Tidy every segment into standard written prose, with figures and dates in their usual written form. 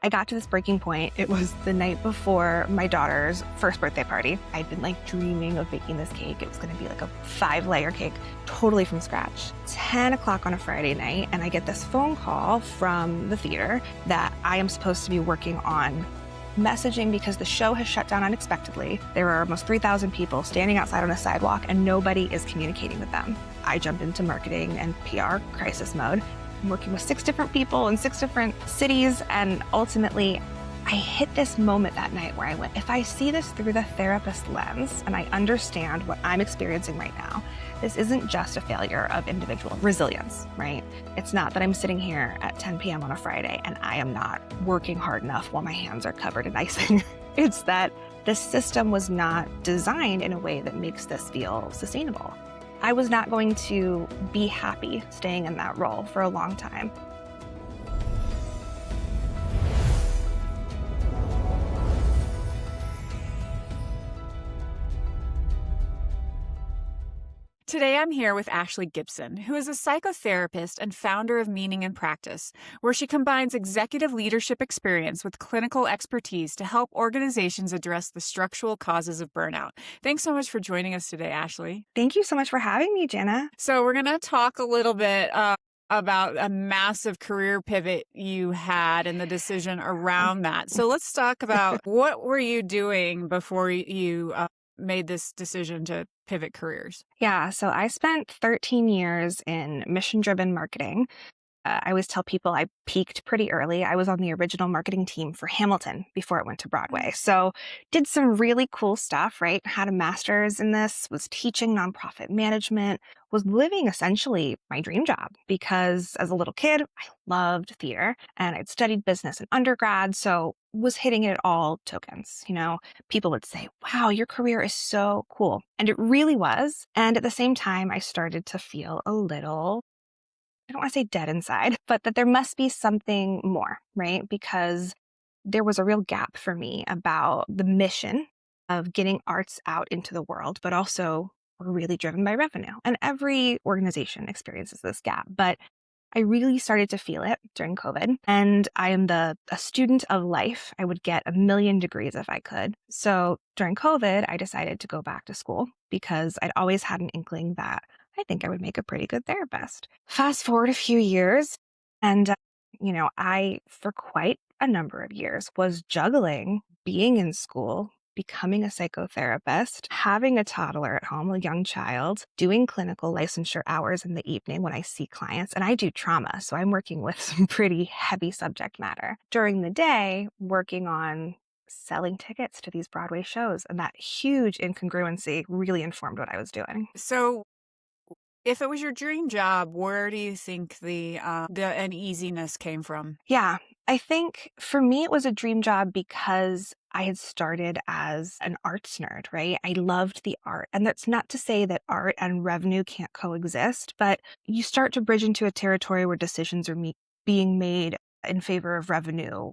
I got to this breaking point. It was the night before my daughter's first birthday party. I'd been dreaming of baking this cake. It was going to be a 5-layer cake, totally from scratch. 10 o'clock on a Friday night, and I get this phone call from the theater that I am supposed to be working on messaging because the show has shut down unexpectedly. There are almost 3,000 people standing outside on a sidewalk and nobody is communicating with them. I jumped into marketing and PR crisis mode. I'm working with 6 different people in 6 different cities, and ultimately I hit this moment that night where I went, if I see this through the therapist lens and I understand what I'm experiencing right now, this isn't just a failure of individual resilience, right? It's not that I'm sitting here at 10 p.m. on a Friday and I am not working hard enough while my hands are covered in icing. It's that the system was not designed in a way that makes this feel sustainable. I was not going to be happy staying in that role for a long time. Today, I'm here with Ashley Gibson, who is a psychotherapist and founder of Meaning in Practice, where she combines executive leadership experience with clinical expertise to help organizations address the structural causes of burnout. Thanks so much for joining us today, Ashley. Thank you so much for having me, Jana. So we're going to talk a little bit about a massive career pivot you had and the decision around that. So let's talk about what were you doing before you made this decision to pivot careers? Yeah, so I spent 13 years in mission-driven marketing. I always tell people I peaked pretty early. I was on the original marketing team for Hamilton before it went to Broadway. So did some really cool stuff, right? Had a master's in this, was teaching nonprofit management, was living essentially my dream job because as a little kid, I loved theater and I'd studied business in undergrad. So was hitting it all tokens. People would say, wow, your career is so cool. And it really was. And at the same time, I started to feel a little, I don't want to say dead inside, but that there must be something more, right? Because there was a real gap for me about the mission of getting arts out into the world, but also we're really driven by revenue. And every organization experiences this gap. But I really started to feel it during COVID. And I am a student of life. I would get 1,000,000 degrees if I could. So during COVID, I decided to go back to school because I'd always had an inkling that I think I would make a pretty good therapist. Fast forward a few years, and I, for quite a number of years, was juggling being in school, becoming a psychotherapist, having a toddler at home, a young child, doing clinical licensure hours in the evening when I see clients. And I do trauma, so I'm working with some pretty heavy subject matter. During the day, working on selling tickets to these Broadway shows. And that huge incongruency really informed what I was doing. So if it was your dream job, where do you think the uneasiness came from? Yeah, I think for me, it was a dream job because I had started as an arts nerd, right? I loved the art. And that's not to say that art and revenue can't coexist, but you start to bridge into a territory where decisions are being made in favor of revenue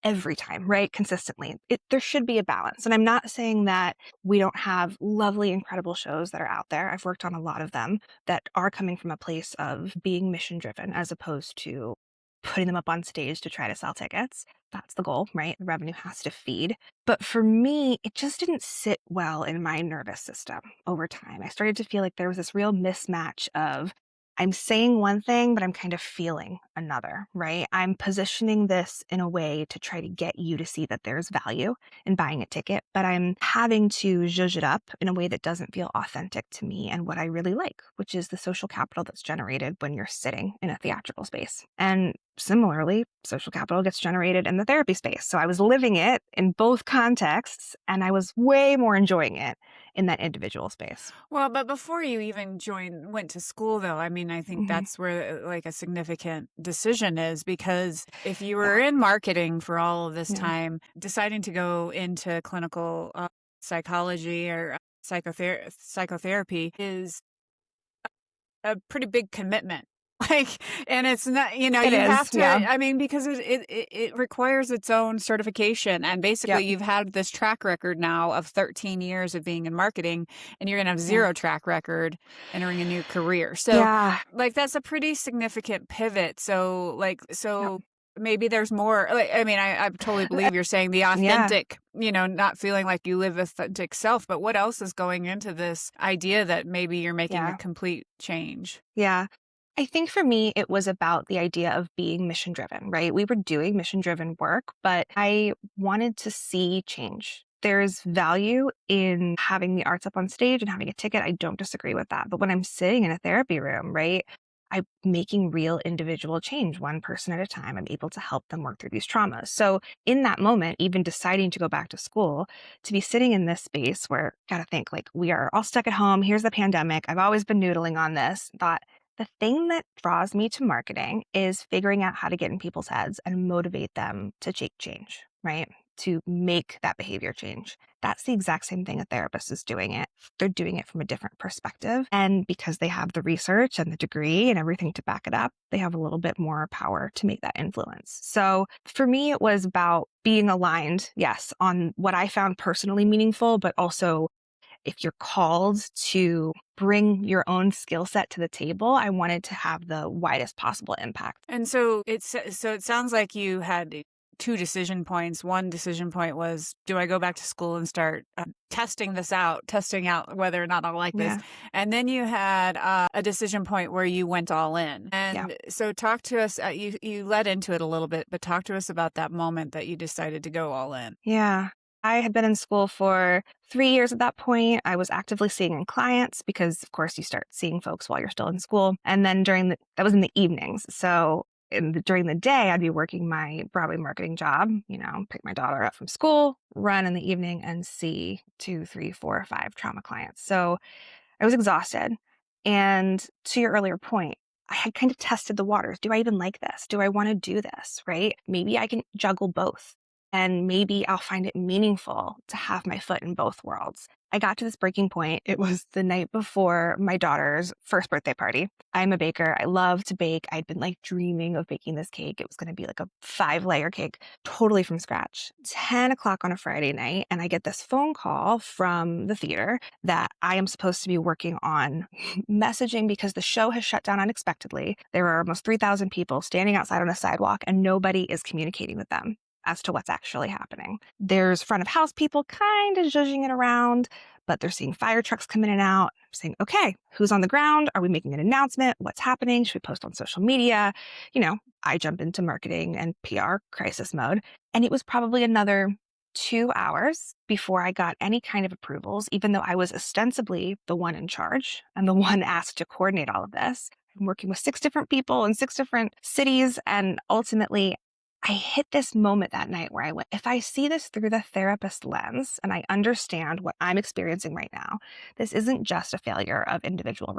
every time, right? Consistently. There should be a balance. And I'm not saying that we don't have lovely, incredible shows that are out there. I've worked on a lot of them that are coming from a place of being mission driven as opposed to putting them up on stage to try to sell tickets. That's the goal, right? The revenue has to feed. But for me, it just didn't sit well in my nervous system over time. I started to feel like there was this real mismatch of I'm saying one thing, but I'm kind of feeling another, right? I'm positioning this in a way to try to get you to see that there's value in buying a ticket, but I'm having to zhuzh it up in a way that doesn't feel authentic to me and what I really like, which is the social capital that's generated when you're sitting in a theatrical space. And similarly, social capital gets generated in the therapy space. So I was living it in both contexts, and I was way more enjoying it in that individual space. Well, but before you even went to school, though, I mean, I think that's where a significant decision is, because if you were in marketing for all of this time, deciding to go into clinical psychology or psychotherapy is a pretty big commitment. And it's not, you have to, I mean, because it requires its own certification. And basically you've had this track record now of 13 years of being in marketing, and you're going to have zero track record entering a new career. So that's a pretty significant pivot. So maybe there's more, like, I mean, I totally believe you're saying the Yeah. authentic, not feeling like you live authentic self, but what else is going into this idea that maybe you're making a Yeah. complete change? Yeah. I think for me, it was about the idea of being mission driven, right? We were doing mission driven work, but I wanted to see change. There's value in having the arts up on stage and having a ticket. I don't disagree with that. But when I'm sitting in a therapy room, right, I'm making real individual change one person at a time. I'm able to help them work through these traumas. So in that moment, even deciding to go back to school, to be sitting in this space where, gotta think, like, we are all stuck at home. Here's the pandemic. I've always been noodling on this. Thought, the thing that draws me to marketing is figuring out how to get in people's heads and motivate them to change, right? To make that behavior change. That's the exact same thing a therapist is doing it. They're doing it from a different perspective. And because they have the research and the degree and everything to back it up, they have a little bit more power to make that influence. So for me, it was about being aligned, yes, on what I found personally meaningful, but also if you're called to bring your own skill set to the table, I wanted to have the widest possible impact. And so it sounds like you had two decision points. One decision point was, do I go back to school and start testing out whether or not I like this? Yeah. And then you had a decision point where you went all in. Yeah. And so talk to us, you led into it a little bit, but talk to us about that moment that you decided to go all in. Yeah. I had been in school for 3 years at that point. I was actively seeing clients because, of course, you start seeing folks while you're still in school. And then that was in the evenings. So during the day, I'd be working my Broadway marketing job, pick my daughter up from school, run in the evening and see 2, 3, 4, 5 trauma clients. So I was exhausted. And to your earlier point, I had kind of tested the waters. Do I even like this? Do I want to do this? Right? Maybe I can juggle both. And maybe I'll find it meaningful to have my foot in both worlds. I got to this breaking point. It was the night before my daughter's first birthday party. I'm a baker. I love to bake. I'd been like dreaming of baking this cake. It was going to be like a 5-layer cake, totally from scratch. 10 o'clock on a Friday night. And I get this phone call from the theater that I am supposed to be working on messaging because the show has shut down unexpectedly. There are almost 3,000 people standing outside on a sidewalk and nobody is communicating with them as to what's actually happening. There's front of house people kind of zhuzhing it around, but they're seeing fire trucks come in and out, saying, okay, who's on the ground? Are we making an announcement? What's happening? Should we post on social media? I jump into marketing and PR crisis mode. And it was probably another 2 hours before I got any kind of approvals, even though I was ostensibly the one in charge and the one asked to coordinate all of this. I'm working with 6 different people in 6 different cities. And ultimately, I hit this moment that night where I went, if I see this through the therapist lens and I understand what I'm experiencing right now, this isn't just a failure of individual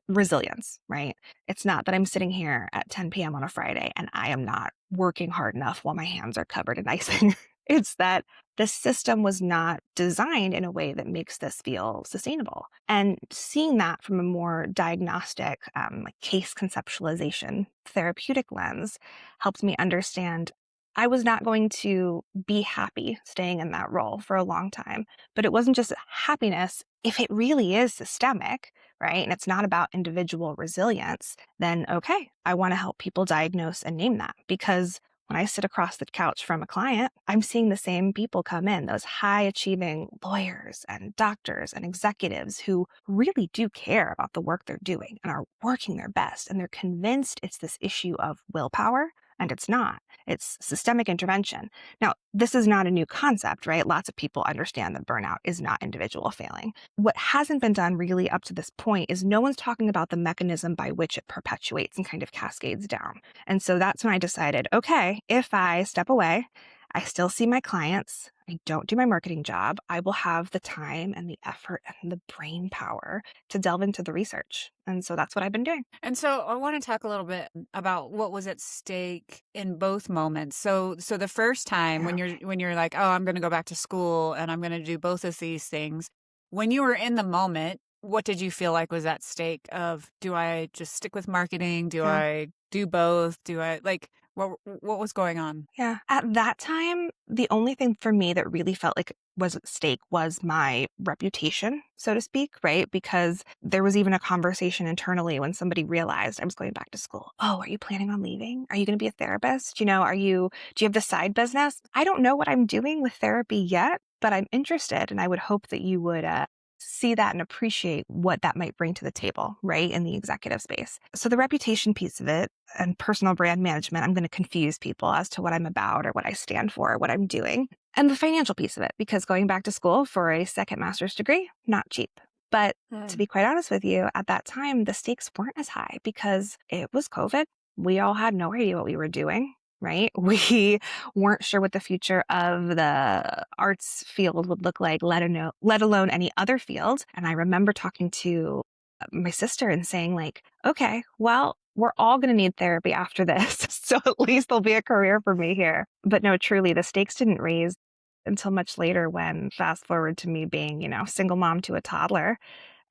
resilience, right? It's not that I'm sitting here at 10 p.m. on a Friday and I am not working hard enough while my hands are covered in icing. It's that the system was not designed in a way that makes this feel sustainable. And seeing that from a more diagnostic, like case conceptualization, therapeutic lens helps me understand I was not going to be happy staying in that role for a long time. But it wasn't just happiness. If it really is systemic, right, and it's not about individual resilience, then okay, I want to help people diagnose and name that. Because when I sit across the couch from a client, I'm seeing the same people come in, those high achieving lawyers and doctors and executives who really do care about the work they're doing and are working their best. And they're convinced it's this issue of willpower, and it's not. It's systemic intervention. Now, this is not a new concept, right? Lots of people understand that burnout is not individual failing. What hasn't been done really up to this point is no one's talking about the mechanism by which it perpetuates and kind of cascades down. And so that's when I decided, okay, if I step away, I still see my clients, I don't do my marketing job, I will have the time and the effort and the brain power to delve into the research. And so that's what I've been doing. And so I want to talk a little bit about what was at stake in both moments. So the first time when you're like, oh, I'm going to go back to school and I'm going to do both of these things. When you were in the moment, what did you feel like was at stake of, do I just stick with marketing? Do I do both? What was going on? Yeah. At that time, the only thing for me that really felt like was at stake was my reputation, so to speak, right? Because there was even a conversation internally when somebody realized I was going back to school. Oh, are you planning on leaving? Are you going to be a therapist? Do you have the side business? I don't know what I'm doing with therapy yet, but I'm interested. And I would hope that you would see that and appreciate what that might bring to the table, right? In the executive space. So the reputation piece of it and personal brand management, I'm going to confuse people as to what I'm about or what I stand for, or what I'm doing. And the financial piece of it, because going back to school for a second master's degree, not cheap. But to be quite honest with you, at that time, the stakes weren't as high because it was COVID. We all had no idea what we were doing, right? We weren't sure what the future of the arts field would look like, let alone any other field. And I remember talking to my sister and saying like, okay, well, we're all going to need therapy after this. So at least there'll be a career for me here. But no, truly, the stakes didn't raise until much later when fast forward to me being, single mom to a toddler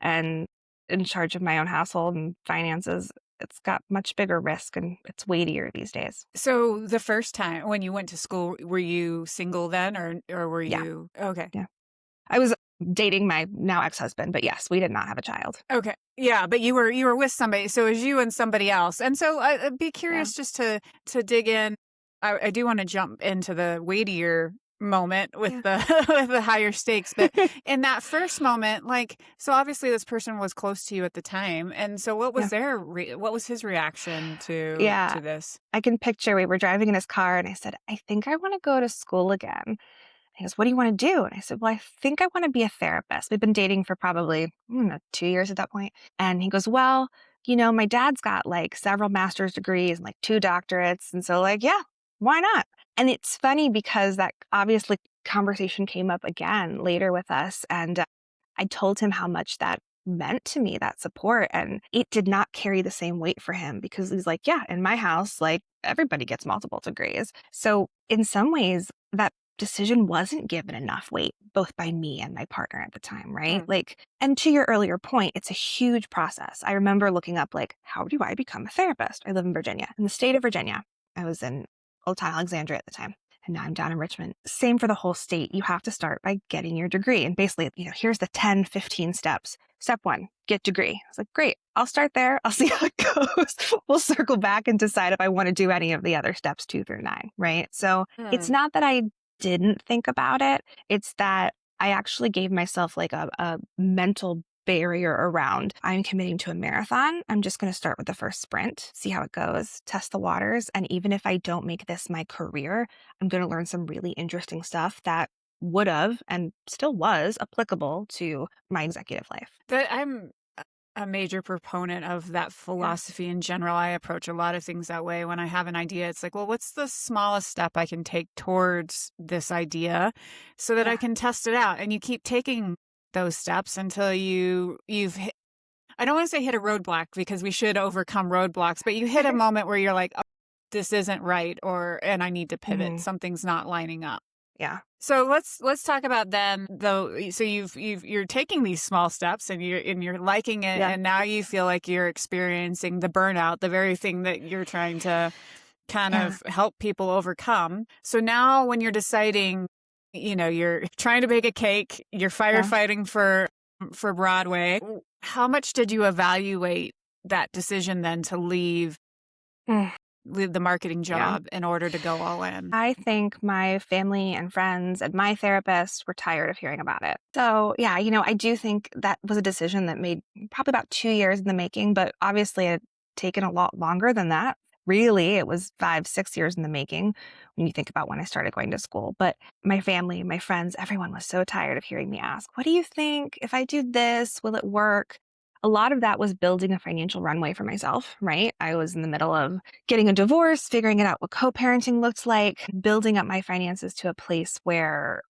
and in charge of my own household and finances. It's got much bigger risk and it's weightier these days. So the first time when you went to school, were you single then or were Yeah. you okay? Yeah. I was dating my now ex-husband, but yes, we did not have a child. Okay. Yeah, but you were with somebody. So it was you and somebody else. And so I'd be Yeah. curious just to dig in. I do want to jump into the weightier moment with Yeah. the with the higher stakes, but in that first moment, like, so obviously this person was close to you at the time, and so what Yeah. was what was his reaction Yeah. to this? I can picture we were driving in his car and I said, I think I want to go to school again. He goes, what do you want to do? And I said, well, I think I want to be a therapist. We've been dating for probably, I don't know, 2 years at that point. And he goes, well, my dad's got like several master's degrees and like 2 doctorates. And so like, yeah, why not? And it's funny because that obviously conversation came up again later with us. And I told him how much that meant to me, that support. And it did not carry the same weight for him because he's like, yeah, in my house, like everybody gets multiple degrees. So in some ways, that decision wasn't given enough weight, both by me and my partner at the time, right? Mm. Like, and to your earlier point, it's a huge process. I remember looking up, like, how do I become a therapist? I live in Virginia, in the state of Virginia. I was in Old Town Alexandria at the time. And now I'm down in Richmond. Same for the whole state. You have to start by getting your degree. And basically, here's the 10, 15 steps. Step 1, get degree. I was like, great, I'll start there. I'll see how it goes. We'll circle back and decide if I want to do any of the other steps 2 through 9, right? So it's not that I didn't think about it. It's that I actually gave myself like a mental barrier around I'm committing to a marathon. I'm just going to start with the first sprint, see how it goes, test the waters. And even if I don't make this my career, I'm going to learn some really interesting stuff that would have and still was applicable to my executive life. That I'm a major proponent of that philosophy in general. I approach a lot of things that way. When I have an idea, it's like, well, what's the smallest step I can take towards this idea so that I can test it out? And you keep taking those steps until you've hit, I don't want to say hit a roadblock because we should overcome roadblocks, but you hit a moment where you're like, oh, this isn't right, and I need to pivot. Something's not lining up. Yeah. So let's talk about then though. So you're taking these small steps and you're liking it, Yeah. and now you feel like you're experiencing the burnout, the very thing that you're trying to kind of help people overcome. So now when you're deciding, you're trying to bake a cake, you're firefighting for Broadway. How much did you evaluate that decision then to leave the marketing job in order to go all in? I think my family and friends and my therapist were tired of hearing about it. So yeah, I do think that was a decision that made probably about 2 years in the making, but obviously it had taken a lot longer than that. Really, it was 5, 6 years in the making when you think about when I started going to school. But my family, my friends, everyone was so tired of hearing me ask, what do you think? If I do this, will it work? A lot of that was building a financial runway for myself, right? I was in the middle of getting a divorce, figuring out what co-parenting looked like, building up my finances to a place where,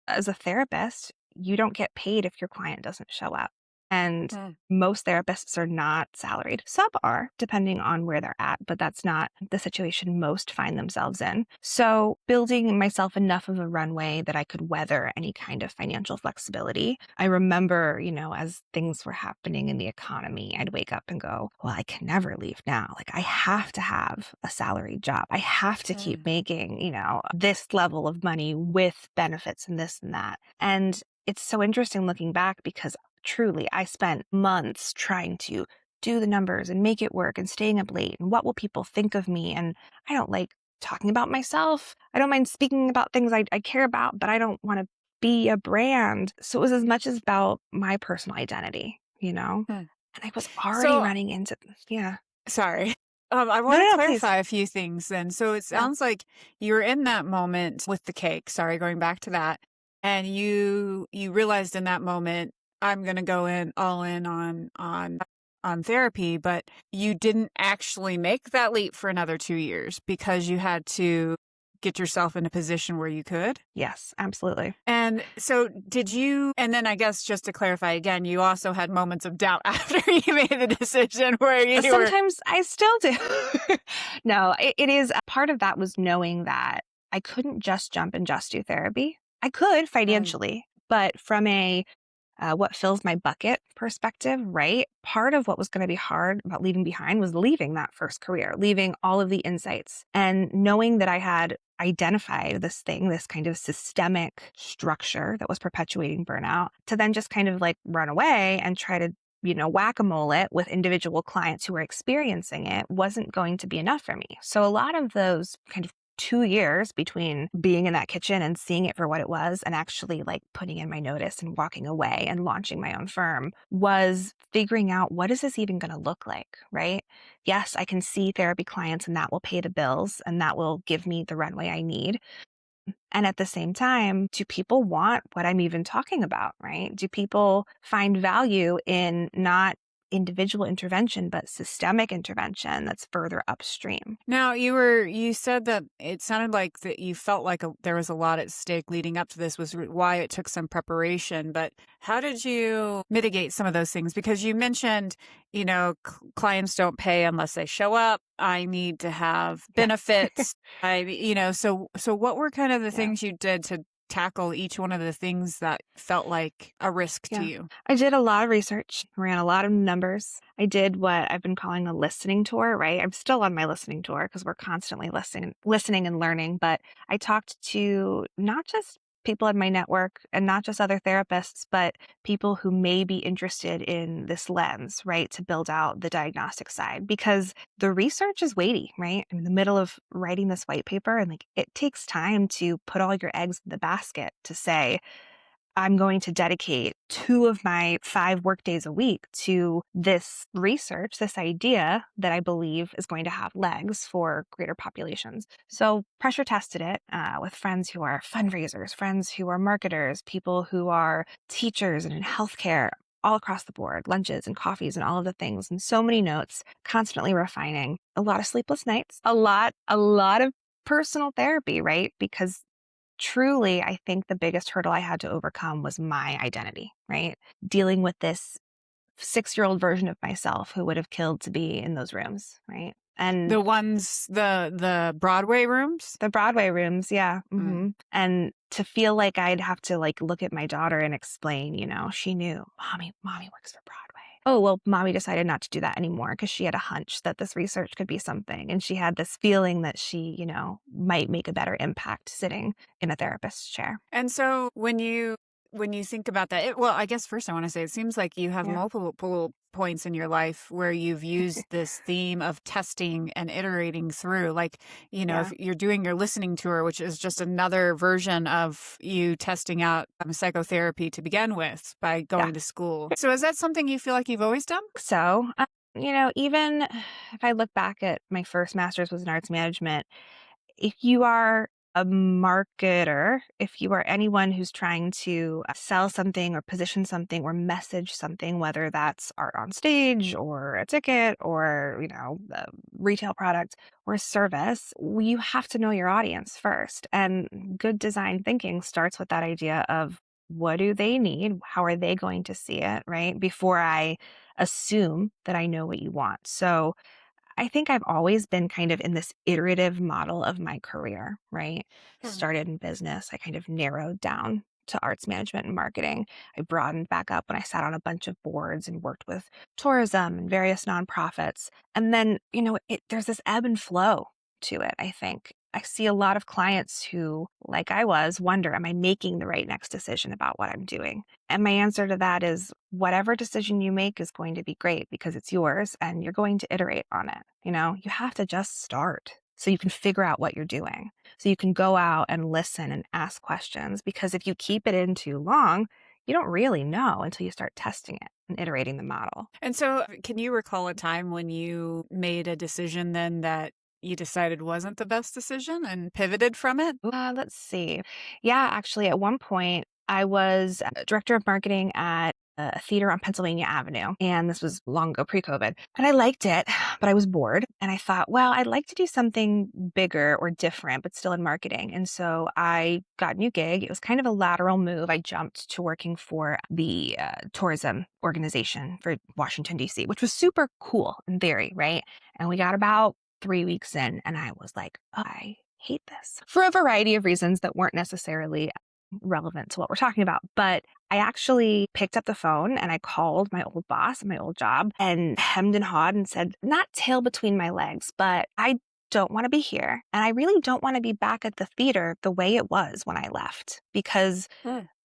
as a therapist, you don't get paid if your client doesn't show up. And Mm. most therapists are not salaried. Some are, depending on where they're at, but that's not the situation most find themselves in. So, building myself enough of a runway that I could weather any kind of financial flexibility. I remember, as things were happening in the economy, I'd wake up and go, well, I can never leave now. Like, I have to have a salaried job. I have to keep Mm. making, this level of money with benefits and this and that. And it's so interesting looking back because truly, I spent months trying to do the numbers and make it work and staying up late. And what will people think of me? And I don't like talking about myself. I don't mind speaking about things I care about, but I don't want to be a brand. So it was as much as about my personal identity, Mm. And I was already So, running into, yeah. sorry. I No, want no, to no, please. clarify a few things then. So it Yeah. sounds like you were in that moment with the cake. Sorry, going back to that. And you realized in that moment, I'm going to go in all in on therapy, but you didn't actually make that leap for another 2 years because you had to get yourself in a position where you could. Yes, absolutely. And so and then I guess just to clarify again, you also had moments of doubt after you made the decision where you were, Sometimes I still do. No, it is part of that was knowing that I couldn't just jump and just do therapy. I could right. financially, but from a what fills my bucket perspective, right? Part of what was going to be hard about leaving behind was leaving that first career, leaving all of the insights and knowing that I had identified this thing, this kind of systemic structure that was perpetuating burnout to then just kind of like run away and try to whack-a-mole it with individual clients who were experiencing it wasn't going to be enough for me. So a lot of those kind of 2 years between being in that kitchen and seeing it for what it was and actually like putting in my notice and walking away and launching my own firm was figuring out what is this even going to look like, right? Yes, I can see therapy clients and that will pay the bills and that will give me the runway I need. And at the same time, do people want what I'm even talking about, right? Do people find value in not individual intervention, but systemic intervention that's further upstream? Now you said that it sounded like that you felt like there was a lot at stake leading up to this was why it took some preparation, but how did you mitigate some of those things? Because you mentioned, clients don't pay unless they show up. I need to have Yes. benefits. So what were kind of the Yeah. things you did to tackle each one of the things that felt like a risk to Yeah. you? I did a lot of research, ran a lot of numbers. I did what I've been calling a listening tour, right? I'm still on my listening tour because we're constantly listening and learning, but I talked to not just people in my network and not just other therapists, but people who may be interested in this lens, right? To build out the diagnostic side because the research is weighty, right? I'm in the middle of writing this white paper and like it takes time to put all your eggs in the basket to say, I'm going to dedicate 2 of my 5 work days a week to this research, this idea that I believe is going to have legs for greater populations. So pressure tested it with friends who are fundraisers, friends who are marketers, people who are teachers and in healthcare, all across the board, lunches and coffees and all of the things, and so many notes, constantly refining. A lot of sleepless nights, a lot of personal therapy, right? Because truly, I think the biggest hurdle I had to overcome was my identity, right? Dealing with this 6-year-old version of myself who would have killed to be in those rooms, right? And The Broadway rooms? the Broadway rooms, yeah. Mm. And to feel like I'd have to like look at my daughter and explain, she knew, mommy works for Broadway. Oh, well, mommy decided not to do that anymore because she had a hunch that this research could be something. And she had this feeling that she, might make a better impact sitting in a therapist's chair. And so when you think about that, well, I guess first I want to say it seems like you have Yeah. multiple points in your life where you've used this theme of testing and iterating through. Like, if Yeah. you're doing your listening tour, which is just another version of you testing out psychotherapy to begin with by Yeah. going to school. So is that something you feel like you've always done? So, even if I look back at my first master's was in arts management, if you are a marketer, if you are anyone who's trying to sell something or position something or message something, whether that's art on stage or a ticket or, a retail product or a service, you have to know your audience first. And good design thinking starts with that idea of what do they need? How are they going to see it, right? Before I assume that I know what you want. So I think I've always been kind of in this iterative model of my career, right? I Hmm. started in business. I kind of narrowed down to arts management and marketing. I broadened back up when I sat on a bunch of boards and worked with tourism and various nonprofits. And then, there's this ebb and flow to it, I think. I see a lot of clients who, like I was, wonder, am I making the right next decision about what I'm doing? And my answer to that is whatever decision you make is going to be great because it's yours and you're going to iterate on it. You have to just start so you can figure out what you're doing. So you can go out and listen and ask questions because if you keep it in too long, you don't really know until you start testing it and iterating the model. And so, can you recall a time when you made a decision then that you decided wasn't the best decision and pivoted from it? Let's see. Yeah, actually, at one point, I was director of marketing at a theater on Pennsylvania Avenue. And this was long ago, pre COVID. And I liked it, but I was bored. And I thought, well, I'd like to do something bigger or different, but still in marketing. And so I got a new gig. It was kind of a lateral move. I jumped to working for the tourism organization for Washington, D.C., which was super cool in theory, right? And we got about 3 weeks in, and I was like, I hate this for a variety of reasons that weren't necessarily relevant to what we're talking about. But I actually picked up the phone and I called my old boss at my old job and hemmed and hawed and said, not tail between my legs, but I don't want to be here. And I really don't want to be back at the theater the way it was when I left because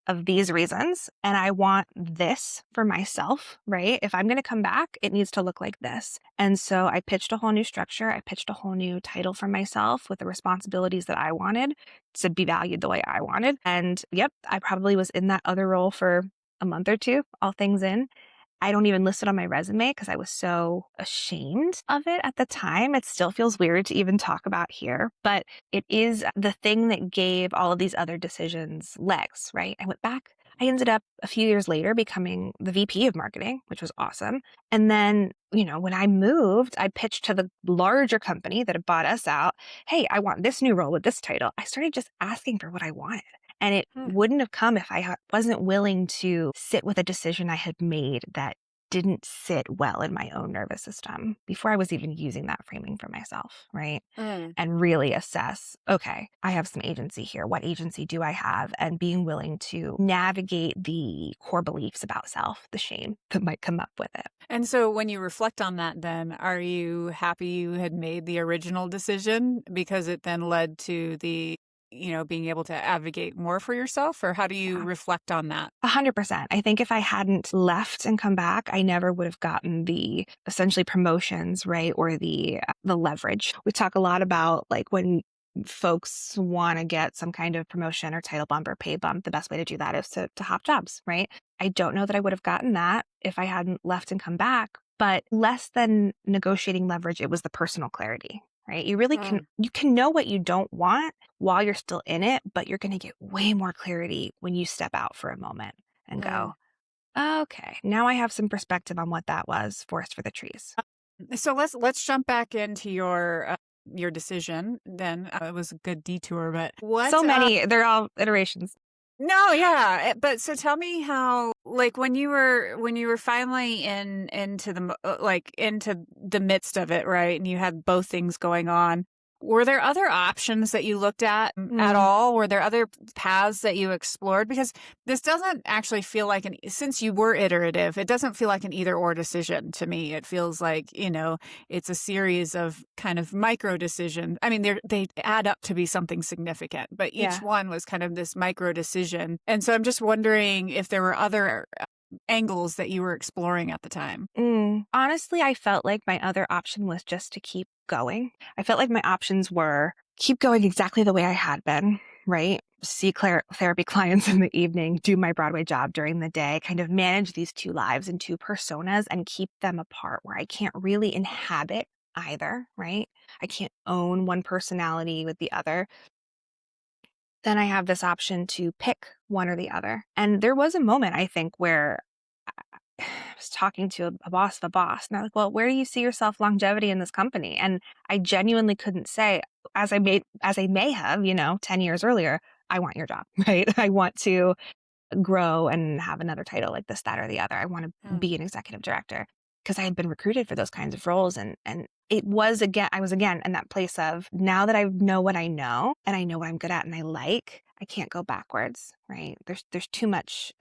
of these reasons. And I want this for myself, right? If I'm going to come back, it needs to look like this. And so I pitched a whole new structure. I pitched a whole new title for myself with the responsibilities that I wanted to be valued the way I wanted. And yep, I probably was in that other role for a month or two, all things in. I don't even list it on my resume because I was so ashamed of it at the time. It still feels weird to even talk about here, but it is the thing that gave all of these other decisions legs, right? I went back. I ended up a few years later becoming the VP of marketing, which was awesome. And then, when I moved, I pitched to the larger company that had bought us out. Hey, I want this new role with this title. I started just asking for what I wanted. And it wouldn't have come if I wasn't willing to sit with a decision I had made that didn't sit well in my own nervous system before I was even using that framing for myself, right? And really assess, okay, I have some agency here. What agency do I have? And being willing to navigate the core beliefs about self, the shame that might come up with it. And so when you reflect on that, then are you happy you had made the original decision because it then led to the being able to advocate more for yourself? Or how do you reflect on that? 100%. I think if I hadn't left and come back, I never would have gotten the essentially promotions, right? Or the leverage. We talk a lot about like when folks want to get some kind of promotion or title bump or pay bump, the best way to do that is to hop jobs, right? I don't know that I would have gotten that if I hadn't left and come back, but less than negotiating leverage, it was the personal clarity. Right? You really can know what you don't want while you're still in it, but you're going to get way more clarity when you step out for a moment and go, okay, now I have some perspective on what that was, forest for the trees. So let's jump back into your decision. Then it was a good detour, but So many, they're all iterations. No, yeah, but so tell me how, like, when you were finally into the midst of it, right, and you had both things going on. Were there other options that you looked at all? Were there other paths that you explored? Because this doesn't actually feel like since you were iterative, it doesn't feel like an either or decision to me. It feels like, it's a series of kind of micro decisions. I mean, they add up to be something significant, but each one was kind of this micro decision. And so I'm just wondering if there were other angles that you were exploring at the time. Honestly, I felt like my other option was just to keep going. I felt like my options were keep going exactly the way I had been, right? See therapy clients in the evening, do my Broadway job during the day, kind of manage these two lives and two personas and keep them apart where I can't really inhabit either, right? I can't own one personality with the other. Then I have this option to pick one or the other. And there was a moment, I think, where I was talking to a boss of a boss, and they're like, well, where do you see yourself longevity in this company? And I genuinely couldn't say, as I may have, 10 years earlier, I want your job, right? I want to grow and have another title like this, that, or the other. I want to Mm. be an executive director because I had been recruited for those kinds of roles. And it was again, I was again in that place of now that I know what I know and I know what I'm good at and I like, I can't go backwards, right? There's too much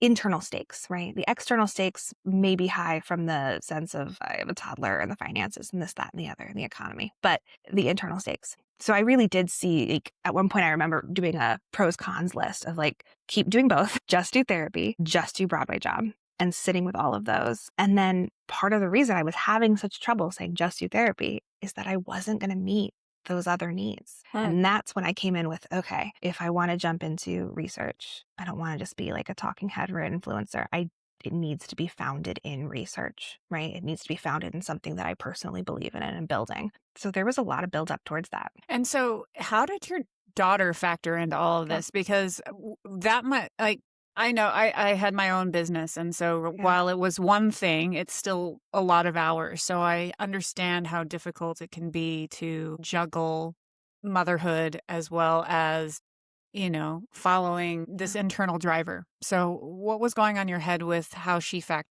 internal stakes, right? The external stakes may be high from the sense of I have a toddler and the finances and this, that, and the other, and the economy, but the internal stakes. So I really did see, like, at one point I remember doing a pros cons list of like, keep doing both, just do therapy, just do Broadway job, and sitting with all of those. And then part of the reason I was having such trouble saying just do therapy is that I wasn't going to meet those other needs. Hmm. And that's when I came in with, okay, if I want to jump into research, I don't want to just be like a talking head or an influencer. It needs to be founded in research, right? It needs to be founded in something that I personally believe in and am building. So there was a lot of build up towards that. And so, how did your daughter factor into all of Yeah. this? Because that might, like, I know I had my own business. And so, Yeah. while it was one thing, it's still a lot of hours. So, I understand how difficult it can be to juggle motherhood as well as, following this internal driver. So, what was going on in your head with how she factored?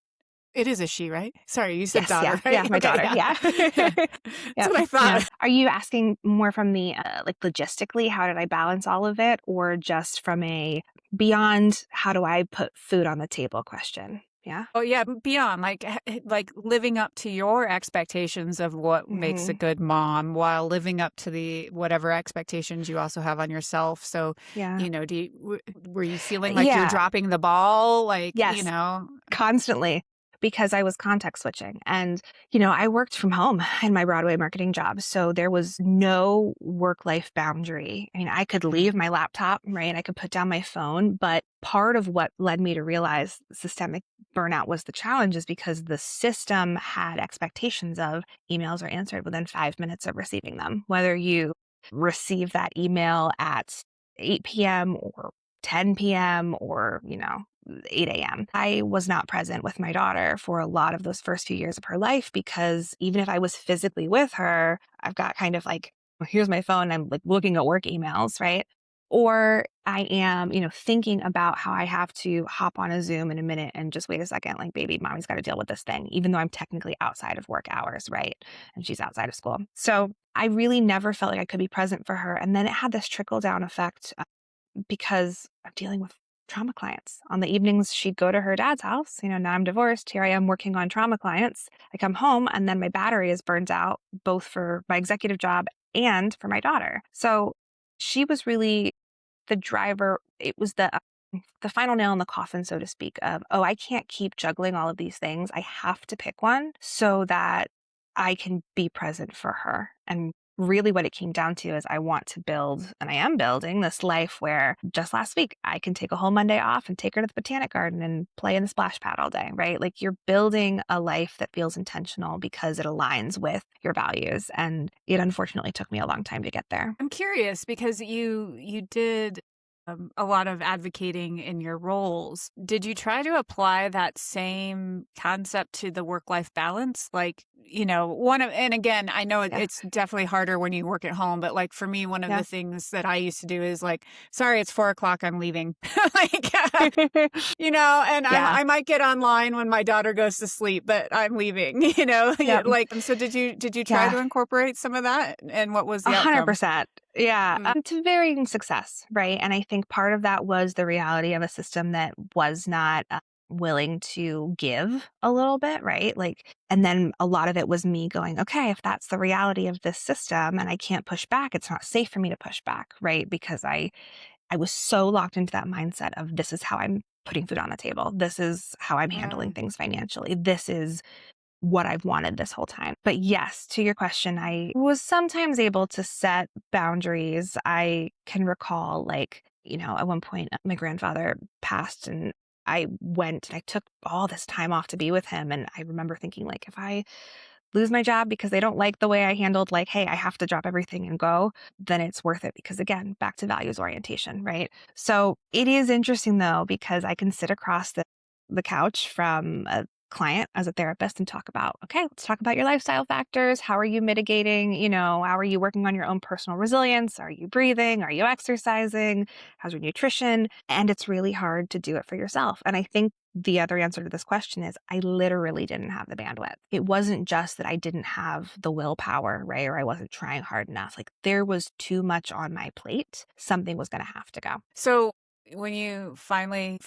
It is a she, right? Sorry, you said Yes, daughter, yeah, right? yeah, my Okay, daughter, yeah. yeah. That's Yep, what I yeah. thought. Are you asking more from the, like, logistically, how did I balance all of it, or just from a beyond how do I put food on the table question? Yeah? Oh yeah, beyond like living up to your expectations of what makes a Mhm. good mom while living up to the whatever expectations you also have on yourself. So, Yeah. were you feeling like you're Yeah, dropping the ball? Like, yes. Constantly, because I was context switching. And, I worked from home in my Broadway marketing job. So there was no work-life boundary. I mean, I could leave my laptop, right? I could put down my phone. But part of what led me to realize systemic burnout was the challenge is because the system had expectations of emails are answered within 5 minutes of receiving them, whether you receive that email at 8 p.m. or 10 p.m. or, 8 a.m. I was not present with my daughter for a lot of those first few years of her life because even if I was physically with her, I've got kind of like, well, here's my phone. I'm like looking at work emails, right? Or I am, thinking about how I have to hop on a Zoom in a minute and just wait a second, like, baby, mommy's got to deal with this thing, even though I'm technically outside of work hours, right? And she's outside of school. So I really never felt like I could be present for her. And then it had this trickle down effect because I'm dealing with trauma clients. On the evenings, she'd go to her dad's house. Now I'm divorced. Here I am working on trauma clients. I come home and then my battery is burned out, both for my executive job and for my daughter. So she was really the driver. It was the final nail in the coffin, so to speak, of, oh, I can't keep juggling all of these things. I have to pick one so that I can be present for her. And really what it came down to is I want to build, and I am building this life where just last week I can take a whole Monday off and take her to the botanic garden and play in the splash pad all day, right? Like you're building a life that feels intentional because it aligns with your values. And it unfortunately took me a long time to get there. I'm curious because you did a lot of advocating in your roles. Did you try to apply that same concept to the work-life balance? Like, and again, I know Yeah. it's definitely harder when you work at home, but like for me, one of Yeah. the things that I used to do is like, sorry, it's 4 o'clock, I'm leaving. Like, and Yeah. I might get online when my daughter goes to sleep, but I'm leaving, Yeah. like, and so did you try Yeah. to incorporate some of that? And what was the outcome? 100%. Yeah. Mm. To varying success, right? And I think part of that was the reality of a system that was not willing to give a little bit, right? Like, and then a lot of it was me going, okay, if that's the reality of this system and I can't push back, it's not safe for me to push back, right? Because I was so locked into that mindset of this is how I'm putting food on the table. This is how I'm handling Mm. things financially. This is what I've wanted this whole time. But yes, to your question, I was sometimes able to set boundaries. I can recall, like, at one point, my grandfather passed and I took all this time off to be with him. And I remember thinking, like, if I lose my job because they don't like the way I handled, like, hey, I have to drop everything and go, then it's worth it. Because again, back to values orientation, right? So it is interesting though, because I can sit across the couch from a client as a therapist and talk about, okay, let's talk about your lifestyle factors. How are you mitigating? How are you working on your own personal resilience? Are you breathing? Are you exercising? How's your nutrition? And it's really hard to do it for yourself. And I think the other answer to this question is I literally didn't have the bandwidth. It wasn't just that I didn't have the willpower, right? Or I wasn't trying hard enough. Like there was too much on my plate. Something was going to have to go. So when you finally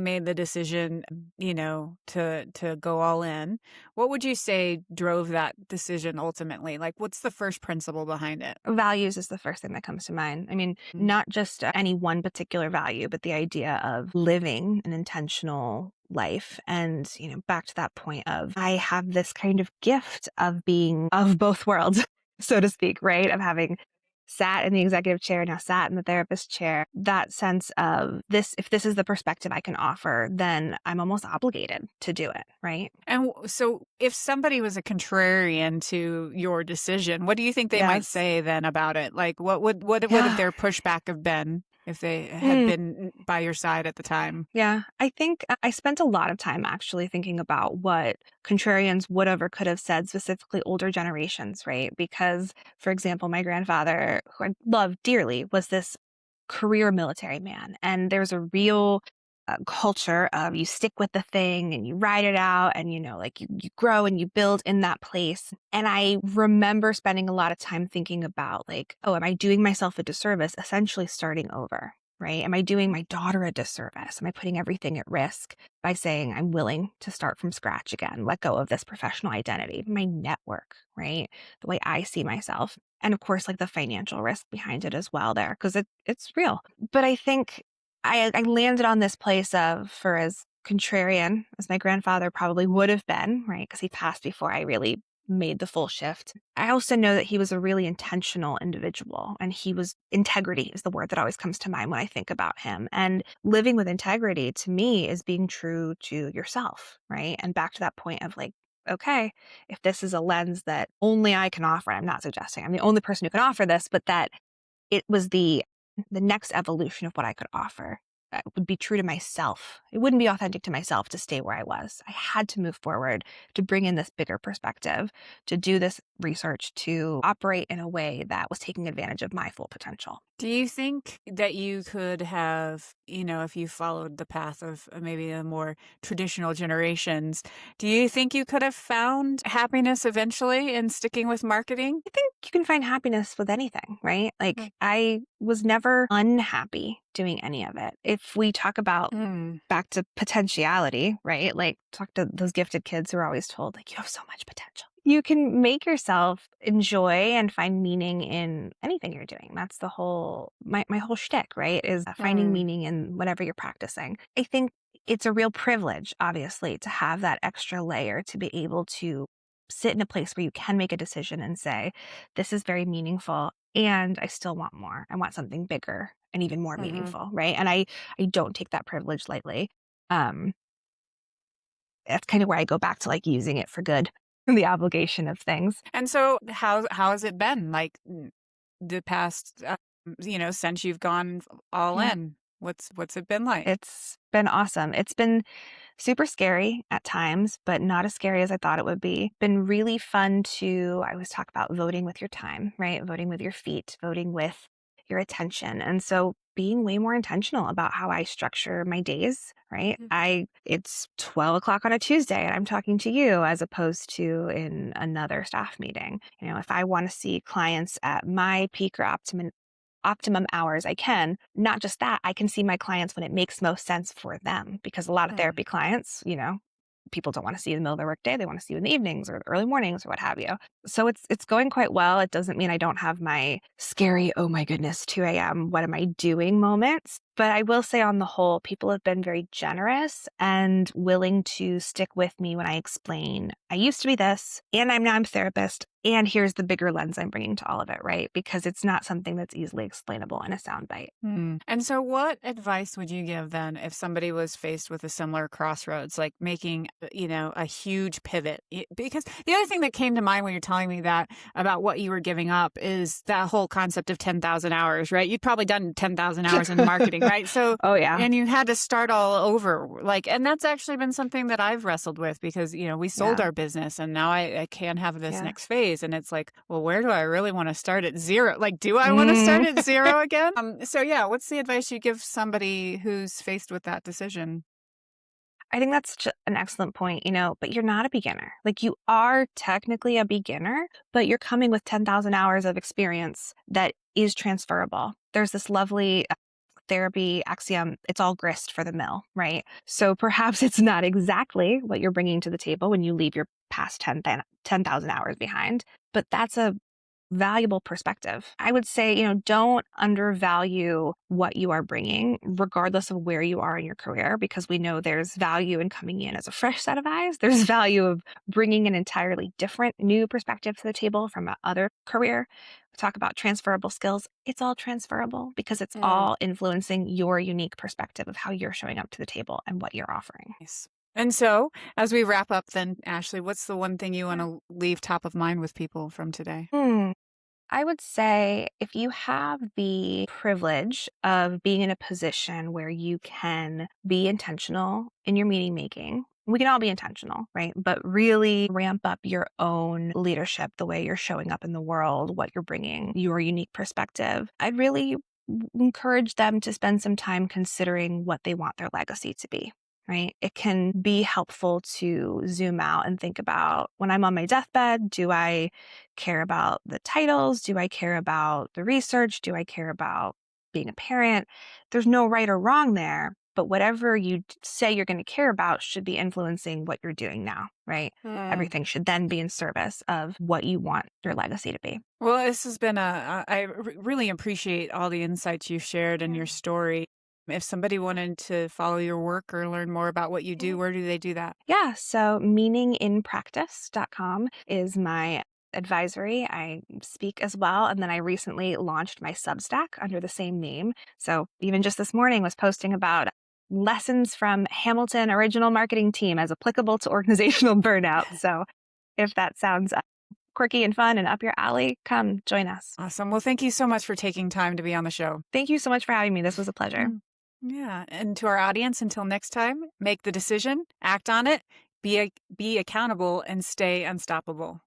made the decision, to go all in, what would you say drove that decision ultimately? Like, what's the first principle behind it? Values is the first thing that comes to mind. I mean, not just any one particular value, but the idea of living an intentional life. And, back to that point of I have this kind of gift of being of both worlds, so to speak, right? Of having sat in the executive chair, now sat in the therapist chair, that sense of this, if this is the perspective I can offer, then I'm almost obligated to do it, right? And so if somebody was a contrarian to your decision, what do you think they might say then about it? Like what would their pushback have been if they had been by your side at the time? Yeah, I think I spent a lot of time actually thinking about what contrarians would have or could have said, specifically older generations, right? Because, for example, my grandfather, who I loved dearly, was this career military man. And there's a real culture of you stick with the thing and you ride it out and, like you grow and you build in that place. And I remember spending a lot of time thinking about like, oh, am I doing myself a disservice, essentially starting over? Right? Am I doing my daughter a disservice? Am I putting everything at risk by saying I'm willing to start from scratch again, let go of this professional identity, my network, right? The way I see myself. And of course, like the financial risk behind it as well there, because it's real. But I think I landed on this place of, for as contrarian as my grandfather probably would have been, right? Because he passed before I really made the full shift. I also know that he was a really intentional individual, and integrity is the word that always comes to mind when I think about him. And living with integrity to me is being true to yourself, right? And back to that point of like, okay, if this is a lens that only I can offer, I'm not suggesting I'm the only person who can offer this, but that it was the next evolution of what I could offer. It would be true to myself. It wouldn't be authentic to myself to stay where I was. I had to move forward to bring in this bigger perspective, to do this research, to operate in a way that was taking advantage of my full potential. Do you think that you could have, if you followed the path of maybe the more traditional generations, do you think you could have found happiness eventually in sticking with marketing? I think you can find happiness with anything, right? Like I was never unhappy doing any of it. If we talk about back to potentiality, right? Like talk to those gifted kids who are always told like you have so much potential. You can make yourself enjoy and find meaning in anything you're doing. That's the whole, my whole shtick, right? Is finding meaning in whatever you're practicing. I think it's a real privilege, obviously, to have that extra layer to be able to sit in a place where you can make a decision and say, this is very meaningful and I still want more. I want something bigger and even more meaningful, right? And I don't take that privilege lightly. That's kind of where I go back to like using it for good. The obligation of things. And so how has it been like the past, since you've gone all in? What's it been like? It's been awesome. It's been super scary at times, but not as scary as I thought it would be. Been really fun I always talk about voting with your time, right? Voting with your feet, voting with your attention. And so being way more intentional about how I structure my days, right? It's 12 o'clock on a Tuesday and I'm talking to you as opposed to in another staff meeting. If I want to see clients at my peak or optimum hours I can, not just that, I can see my clients when it makes most sense for them, because a lot of therapy clients, people don't want to see you in the middle of their workday. They want to see you in the evenings or the early mornings or what have you. So it's going quite well. It doesn't mean I don't have my scary, oh my goodness, 2 a.m., what am I doing moments. But I will say on the whole, people have been very generous and willing to stick with me when I explain, I used to be this, and I'm a therapist, and here's the bigger lens I'm bringing to all of it, right? Because it's not something that's easily explainable in a soundbite. And so what advice would you give then if somebody was faced with a similar crossroads, like making, a huge pivot? Because the other thing that came to mind when you're telling me that about what you were giving up is that whole concept of 10,000 hours, right? You'd probably done 10,000 hours in marketing right? So, Oh, yeah. and you had to start all over. Like, and that's actually been something that I've wrestled with because, we sold Yeah. our business and now I can have this Yeah. next phase. And it's like, well, where do I really want to start at zero? Like, do I want to start Mm. at zero again? So yeah, what's the advice you give somebody who's faced with that decision? I think that's an excellent point, but you're not a beginner. Like you are technically a beginner, but you're coming with 10,000 hours of experience that is transferable. There's this lovely therapy axiom, it's all grist for the mill, right? So perhaps it's not exactly what you're bringing to the table when you leave your past 10,000 hours behind, but that's a valuable perspective. I would say, don't undervalue what you are bringing, regardless of where you are in your career, because we know there's value in coming in as a fresh set of eyes. There's value of bringing an entirely different new perspective to the table from other career. We talk about transferable skills. It's all transferable because it's Mm. all influencing your unique perspective of how you're showing up to the table and what you're offering. Nice. And so, as we wrap up, then, Ashley, what's the one thing you want Yeah. to leave top of mind with people from today? I would say if you have the privilege of being in a position where you can be intentional in your meeting making, we can all be intentional, right? But really ramp up your own leadership, the way you're showing up in the world, what you're bringing, your unique perspective. I'd really encourage them to spend some time considering what they want their legacy to be. Right? It can be helpful to zoom out and think about when I'm on my deathbed, do I care about the titles? Do I care about the research? Do I care about being a parent? There's no right or wrong there, but whatever you say you're going to care about should be influencing what you're doing now, right? Mm. Everything should then be in service of what you want your legacy to be. Well, this has been I really appreciate all the insights you've shared and Yeah. your story. If somebody wanted to follow your work or learn more about what you do, Mhm. where do they do that? Yeah, so meaninginpractice.com is my advisory. I speak as well. And then I recently launched my Substack under the same name. So even just this morning was posting about lessons from Hamilton original marketing team as applicable to organizational burnout. So if that sounds quirky and fun and up your alley, come join us. Awesome. Well, thank you so much for taking time to be on the show. Thank you so much for having me. This was a pleasure. Mm. Yeah. And to our audience, until next time, make the decision, act on it, be accountable, and stay unstoppable.